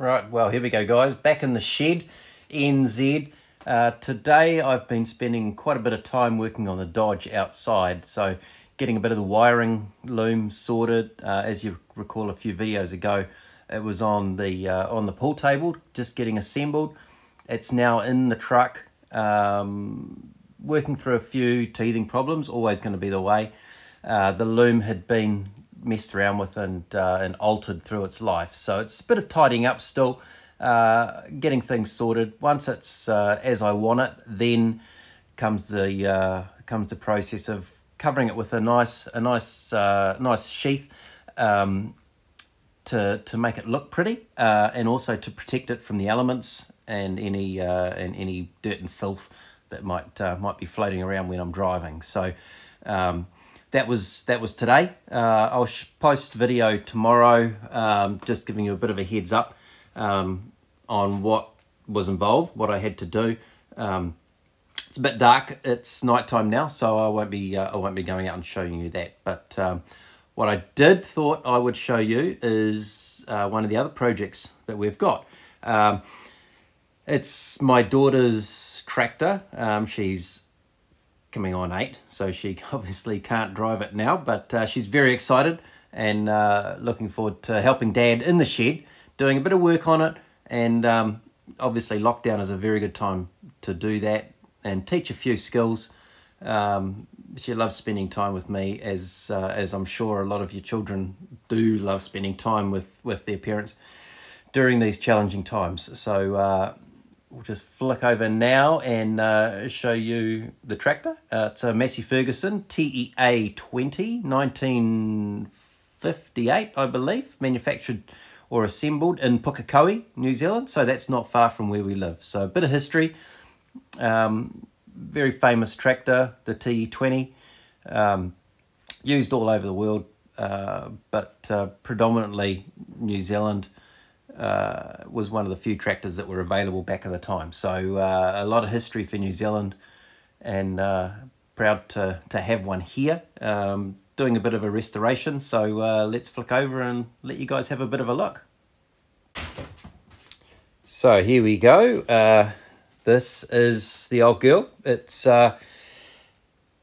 Right, well, here we go, guys. Back in the shed, NZ. Today I've been spending quite a bit of time working on the Dodge outside, so getting a bit of the wiring loom sorted. As you recall a few videos ago, it was on the pool table, just getting assembled. It's now in the truck, working through a few teething problems, always going to be the way. The loom had been messed around with and altered through its life, so it's a bit of tidying up still, getting things sorted. Once it's as I want it, then comes the process of covering it with a nice sheath to make it look pretty, and also to protect it from the elements and any dirt and filth that might be floating around when I'm driving. So that was today. I'll post video tomorrow, just giving you a bit of a heads up on what was involved, what I had to do. It's a bit dark. It's nighttime now, so I won't be going out and showing you that. But what I thought I would show you is one of the other projects that we've got. It's my daughter's tractor. She's coming on 8, so she obviously can't drive it now, but she's very excited and looking forward to helping Dad in the shed, doing a bit of work on it. And obviously lockdown is a very good time to do that and teach a few skills. She loves spending time with me, as I'm sure a lot of your children do love spending time with their parents during these challenging times. So we'll just flick over now and show you the tractor. It's a Massey Ferguson TEA 20, 1958, I believe, manufactured or assembled in Pukekohe, New Zealand. So that's not far from where we live. So a bit of history. Very famous tractor, the TE20, used all over the world, but predominantly New Zealand. Was one of the few tractors that were available back at the time. So a lot of history for New Zealand, and proud to have one here, doing a bit of a restoration. So let's flick over and let you guys have a bit of a look. So here we go. This is the old girl. It's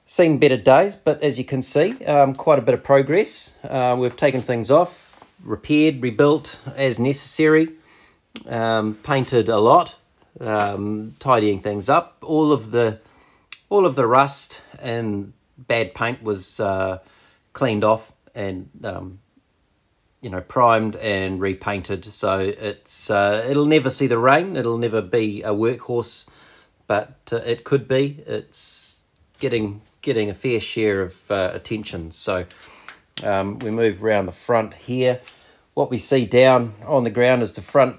seen better days, but as you can see, quite a bit of progress. We've taken things off, repaired, rebuilt as necessary, painted a lot, tidying things up. All of the rust and bad paint was cleaned off and primed and repainted. So it's it'll never see the rain. It'll never be a workhorse, but it could be. It's getting a fair share of attention. So we move around the front here. What we see down on the ground is the front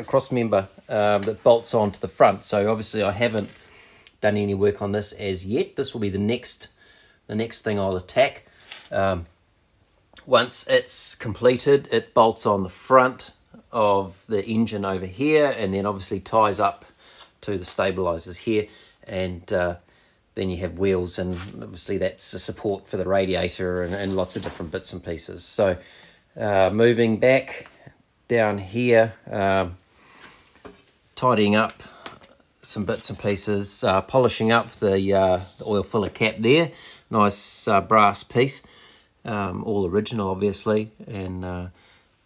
cross member that bolts onto the front. So obviously I haven't done any work on this as yet. This will be the next thing I'll attack. Once it's completed, it bolts on the front of the engine over here, and then obviously ties up to the stabilizers here, and then you have wheels, and obviously that's a support for the radiator and lots of different bits and pieces. So moving back down here, tidying up some bits and pieces, polishing up the oil filler cap there. Nice brass piece, all original obviously, and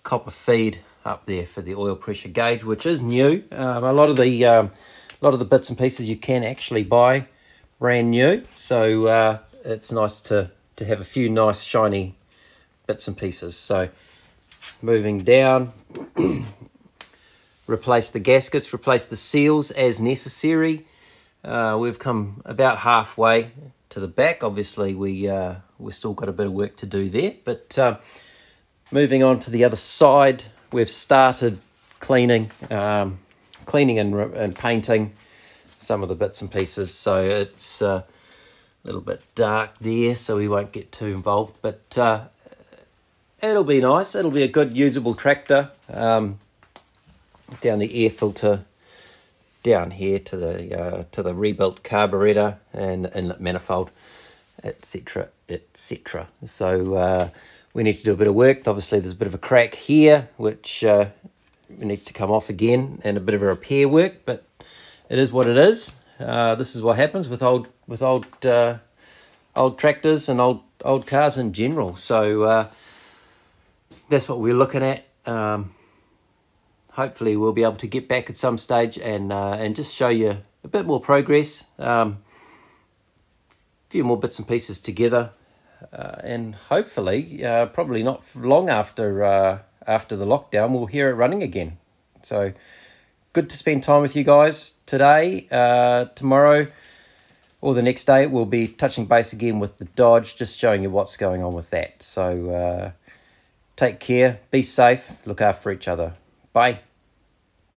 copper feed up there for the oil pressure gauge, which is new. A lot of the bits and pieces you can actually buy brand new, so it's nice to have a few nice shiny bits and pieces. So moving down, replace the gaskets, replace the seals as necessary. We've come about halfway to the back. Obviously we've still got a bit of work to do there, but moving on to the other side, we've started cleaning and painting some of the bits and pieces. So it's a little bit dark there, so we won't get too involved, but it'll be nice. It'll be a good usable tractor. Down the air filter down here to the rebuilt carburetor and inlet manifold, etc, etc. So we need to do a bit of work. Obviously there's a bit of a crack here which It needs to come off again and a bit of a repair work, but it is what it is. This is what happens with old tractors and old cars in general. So that's what we're looking at. Hopefully we'll be able to get back at some stage and just show you a bit more progress, a few more bits and pieces together, and hopefully probably not long after the lockdown we'll hear it running again. So good to spend time with you guys today. Tomorrow or the next day we'll be touching base again with the Dodge, just showing you what's going on with that. So take care, be safe, look after each other. Bye.